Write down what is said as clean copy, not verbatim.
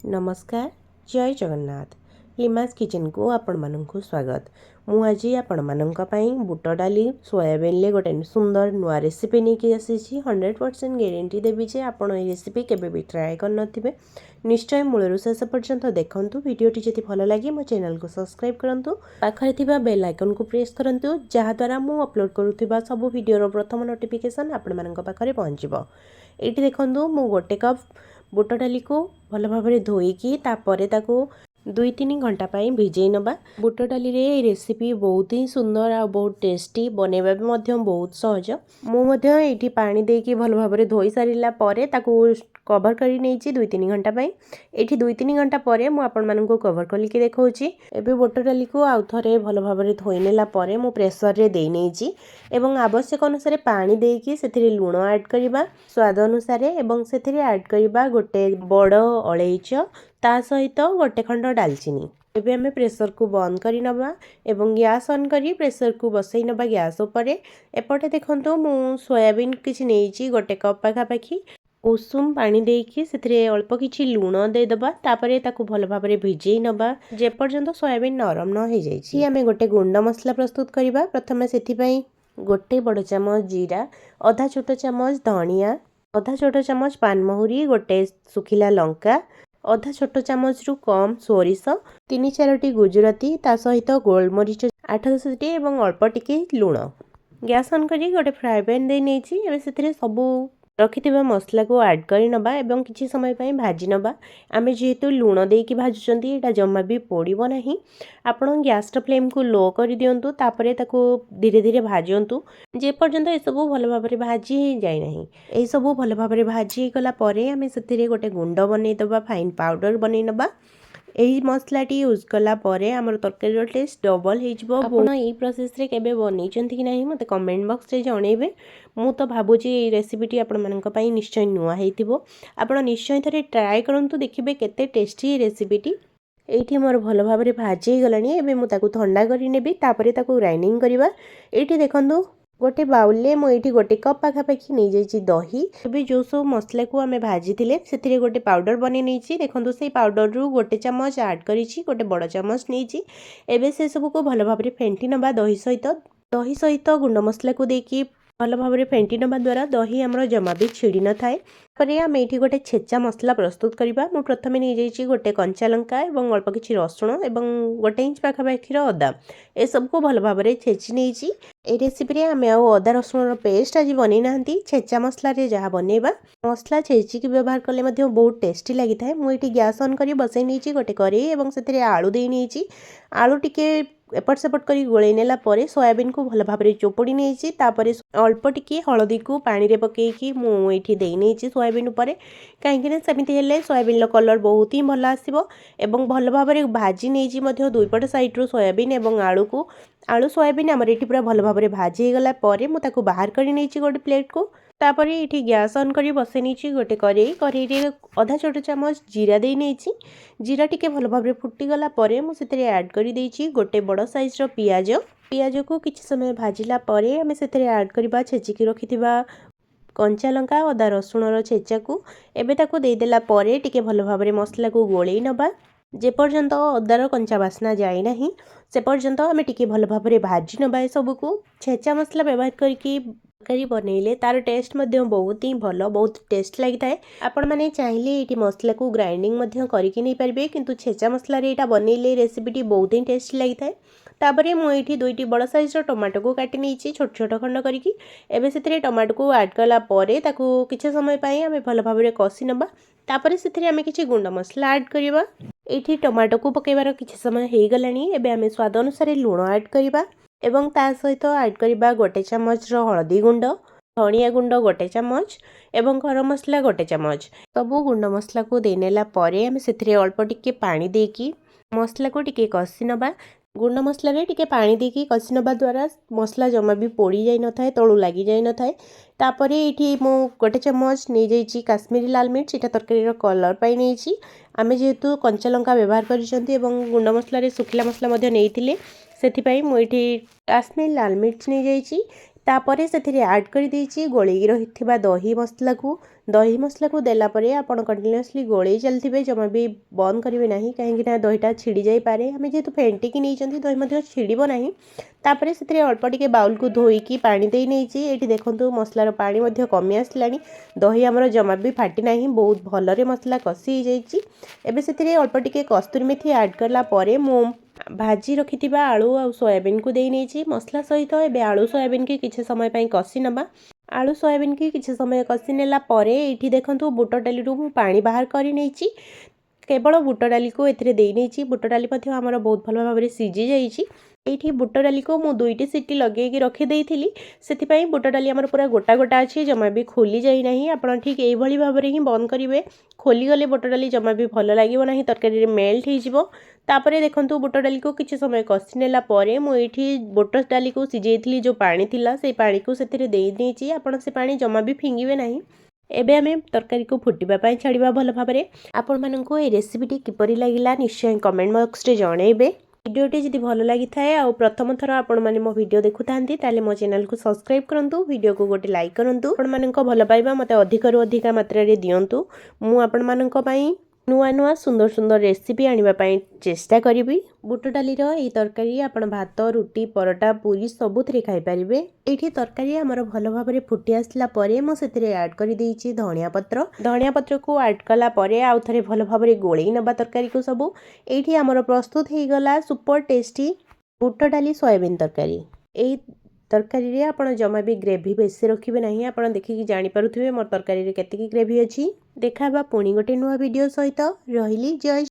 नमस्कार जय जगन्नाथ लिमास किचन को आपण मानक स्वागत मु आज आपण मानक बुट डाली सोयाबीन ले गोटे सुंदर नुआ रेसिपी नहीं आसी 100% गारंटी देवी जे आपण ये रेसिपी केबे भी ट्राए कर नथिबे निश्चय मूलरू शेष पर्यंत देखंतु वीडियोटी जदि भल लगे मो चैनल को सब्सक्राइब करंतु पाखरे थिबा बेल आइकन को प्रेस करंतु जहा द्वारा मु अपलोड करूथिबा सब वीडियो प्रथम नोटिफिकेशन आपण मानक पाखरे पहुंचबो। एठी देखंतु मु गोटे कप बुट डाली को भल भाव धोईकी तापरे ताकू 2-3 घंटा पाई भिजई नबा। बुट डाली रे रेसिपी बहुत ही सुंदर आ बहुत टेस्टी बनेबा भी मध्य बहुत सहज। मु मध्य एठी पानी देकी भल भाव धोई सारिला परे ताकू कवर करी नेची 2-3 घंटा पाई। एठी 2-3 घंटा परे मु आपण मानकू कवर कलिके देखौची। एबे बुट डाली को आउ थरे भल भाव धोई नेला परे मु प्रेशर रे देई नेची एवं आवश्यक अनुसार पानी देकी सेथिरे लूण ऐड करिबा स्वाद अनुसार एवं सेथिरे ऐड करिबा गोटे बड़ अलैच ता सहित गोटे खंड डालचीनी। एबे हमें प्रेशर को बंद करी नबा एवं गैस ऑन करी प्रेशर को बसई नबा गैस उपरे। एपटे देखंतु मु सोयाबीन किछि नेइची गोटे कप पाखा पाखी उषुम पानी देकी सेथिरे अल्प किछि लूण दे दबा तापरे ताकू भल भाबरे भिजई नबा जे पर्यंत सोयाबीन नरम न हो जाइछि। हमें गोटे गुंड मसला प्रस्तुत करिबा। प्रथमे सेथि पई गोटे बड़ चामच जीरा, आधा छोट चामच धनिया, आधा छोट चामच पानमहुरी, गोटे सुखिला लंका, आधा छोट चामच रु कम सोरिष, 3-4टी गुजराती ता सहित गोलमरीच 8-10टी एवं अल्प टिके लूण। गैस ऑन करी गोटे फ्राई पैन दे नेछि। एबे सेथिरे सबु रखिथिबा मसला को ऐड करी नबा एवं किछि समय पई भाजी नबा। आमे जेहेतु लूण देकी भाजुचंती एटा जम्मा भी पोड़िबो नाही। आपण गैस फ्लेम को लो करी दियंतु तापरे ताको धीरे धीरे भाजंतु जे पर्यंत ए सब भल भाबरे भाजी जाय नाही। ए सब भल भाबरे भाजी गला परे आमे सेथिरे गोटे गुंड बनै दबा फाइन पाउडर बनै नबा। एही मसलाटी यूज कला परे हमर तरकारी टेस्ट डबल हे जिवो। आपण ई प्रोसेस रे केबे बनेचंती कि नाही मते कमेंट बॉक्स रे जणेबे। मु तो भाबुची ए रेसिपीटी आपण मानक पई निश्चय नुआ हेतिबो। आपण निश्चय थरे ट्राई करंतु देखिबे केते टेस्टी रेसिपीटी। एठी मोर भल भाबरे भाजी गलानी। एबे मु ताकू ठंडा करी नेबी तापरे ताकू ग्राइंडिंग करिबा। एठी देखंतु गोटे बाउल ले मु एठी गोटे कप पाखा पाखी नै जाईची दही। एबे जो सब मसला को हमें भाजी थिले सेथिरे गोटे पाउडर बने नेची। देखंतु सेई पाउडर रु गोटे चम्मच ऐड करिची गोटे बड़ चम्मच नेची। एबे से सब को भल भाबरे फेंटी नबा दही सहित गुंड मसला को देकी भल भाबरे फेंटी नबा द्वारा दही हमर जमा भी छिड़ी न थाए। परे हम एठी गोटे छेचा मसला प्रस्तुत करिबा। मु प्रथमे नै जाईची गोटे कंचा लंका एवं अल्प किछि रसुण एवं गोटे इंच पाखा पाखीर अदा ए सब को भल भाबरे छेची नेची। ए रेसिपी रे हमें आउ अदा रसुण रो पेस्ट आज बनै नांती। छेचा मसला रे जहा बनेबा मसला छेची की व्यवहार करले मध्ये बहुत टेस्टी लागि थाए। मु एठी गैस ऑन करी बसै नेची गोटे करेई एवं सेथिरे आलू देई नेची। आलू टिके एपट सेपट करी गोळै नेला परे सोयाबीन को भल भाबरे चोपड़ी नेची। तापरे अल्प टिके हळदी को पानी रे पकेकी मु एठी देई नेची सोयाबीन ऊपर काहेकि ना सेमिति हेले सोयाबीन लो कलर बहुत ही भल आसीबो एवं भल भाबरे भाजी नेची मध्ये दुई पट साइड रो सोयाबीन एवं आलू सोयाबीन हमर एठी पूरा भल भाबरे भाजी गला परे मु ताकू बाहर करी नेची गोटे प्लेट को। तापरे एठी गैस ऑन करी बसै नेची गोटे करेई रे आधा छोट चामच जीरा देई नेची। जीरा टिके भल भाबरे फुटी गला परे मु सेतिरे ऐड करी देइची गोटे बड़ साइज रो पियाज को किछि समय भाजिला परे हमें सेतिरे ऐड करबा छेची की रखिथिबा कंचा लंका अदा रसुण रो छेचा को। एबे ताकू देई देला परे टिके भल भाबरे मसला को गोळै नबा जे पर्यंत अदार कंचा बास्ना जाए नाही से पर्यंत हमें टिके भल भाबरे भाजी नबा। ए सब को छेचा मसला व्यवहार करके तरकारी बनैले तार टेस्ट मध्ये बहुत ही भल बहुत टेस्ट लागि थाए। आपण माने चाहिले एटी मसला को ग्राइंडिंग मध्ये करके नै परबे किंतु छेचा मसला रे एटा बनैले रेसिपीटी बहुत ही टेस्टी लागि थाए। तापरे मु एठी दुईटी बड़ साइज रो टमाटो को काटी नेची छोट छोट खंड करिकी। एबे सेथिरे टमाटो को ऐड कला परे ताकू किछ समय पई हमें भल भाबरे कसी नबा। तापरे सेथिरे हमें किछ गुंड मसला ऐड करिबा। एठी टमाटो को पकेबार किछ समय हे गलानी। एबे हमें स्वाद अनुसार लूण ऐड करिबा एवं ता सहित ऐड करिबा गोटे चम्मच रो हळदी गुंड, धनिया गुंड गोटे चम्मच एवं गरम मसला गोटे चम्मच। सबु गुंड मसला को देनेला परे हमें सेथिरे अल्प टिके पानी देकी मसला को टिके कसी नबा। गुंड मसला रे टिके पानी देकी कसी नबा द्वारा मसला जमा भी पोड़ी जाई न थाए तळु लागि जाई न थाए। तापरे एठी मु गोटे चम्मच नै जाईची काश्मीरी लाल मिर्च एटा तरकारी रो कलर पाई नेची। आमे जेहेतु कंचा लंका व्यवहार करिसंती एवं गुंड मसला रे सुखिला मसला मध्ये नेइथिले सेथि पई मु एठी काश्मीरी लाल मिर्च नै जाईची। तापरे से आड कर देछि गोळेई रहिथिबा दही मसला को देला परे आपण कंटिन्यूअसली गोळेई चलथिबे जमा भी बंद करिवे नाही काहेकि ना दहीटा छिड़ी जाई पारे हमें जेतु फेंटी की नहीं चंती दही मध्ये छिड़िबो नाही तापरे से अल्प टिके बाउल को धोईकी पानी देई नेछि एठी देखंतु मसलार पानी मध्ये कमी आसलानी दही हमर जमा भी फाटी नाही बहुत भलरे मसला कसी हो जाइछि एबे से अल्प टिके कस्तूरी मेथी ऐड करला परे मु भाजी रखिथिबा आलू आ सोयाबीन को देई नेछि मसला सहित एबे आलू सोयाबीन के किछि समय पई कसी नबा आलू सोयाबीन की किछि समय कसी नेला परे एठी देखंतु बुट डाली रु पानी बाहर करि नेछि केवल बुट डाली को एथिरे देई नेछि बुट डाली मध्ये हमर बहुत भल भाबरे सिझी जाइछि एठी बुट डाली को मु दुईटी सीटी लगेकी रखी देइथिली सेति बुट डाली हमर पूरा गोटा गोटा अछि जमा भी खोली जाई नाही आपण ठीक एई भली भाबरे ही बंद करिवे खोली गले बुट डाली जमा भी भल लागिवो नाही तरकारी रे मेल्ट ही जिवो तापरे देखंतु बुट डाली को किछि समय कसी नेला परे मु एठी बुट डाली को सिजेइथिली जो पानी थिला से पानी को सेतिरे देई देछि आपण से पानी जमा भी फिंगिवे नाही एबे आमे तरकारी को फुटिबा पई छाड़िबा भल भाबरे आपण माननको ए रेसिपीटी किपरि लागिला निश्चय कमेंट बॉक्स रे जणेबे वीडियोटी जदि भल लगी थाए आ प्रथम थर आपण माने मो वीडियो देखुथांती ताले मो चैनल को सब्सक्राइब करंतु वीडियो को गोटे लाइक करंतु आपण माननको भल पाइबा मते अधिक रु अधिक मात्रा रे दियंतु मु आपण माननको पई नुआ नुआ सुंदर सुंदर रेसिपी आनिबा पई चेष्टा करिबी बुट डाली रो ए तरकारी आपण भात रुटी परोटा पूरी सबुथरे खाइ परिबे एठी तरकारी हमर भल भाबरे फुटी आसला परे मो सेतिरे ऐड करि देइछि धनिया पत्र को ऐड कला परे आउ थरे भल भाबरे गोळेई नबा तरकारी को सब एठी हमर प्रस्तुत हे गला सुपर टेस्टी बुट डाली सोयाबीन तरकारी ए तरकारी रे आपण जमा भी ग्रेवी बेसी रखिबे नाही आपण देखिकी जानि पारुथिबे मोर तरकारी रे केतिकी ग्रेवी अछि देखाबा पुणी गोटे नुआ वीडियो सहित रहिली जय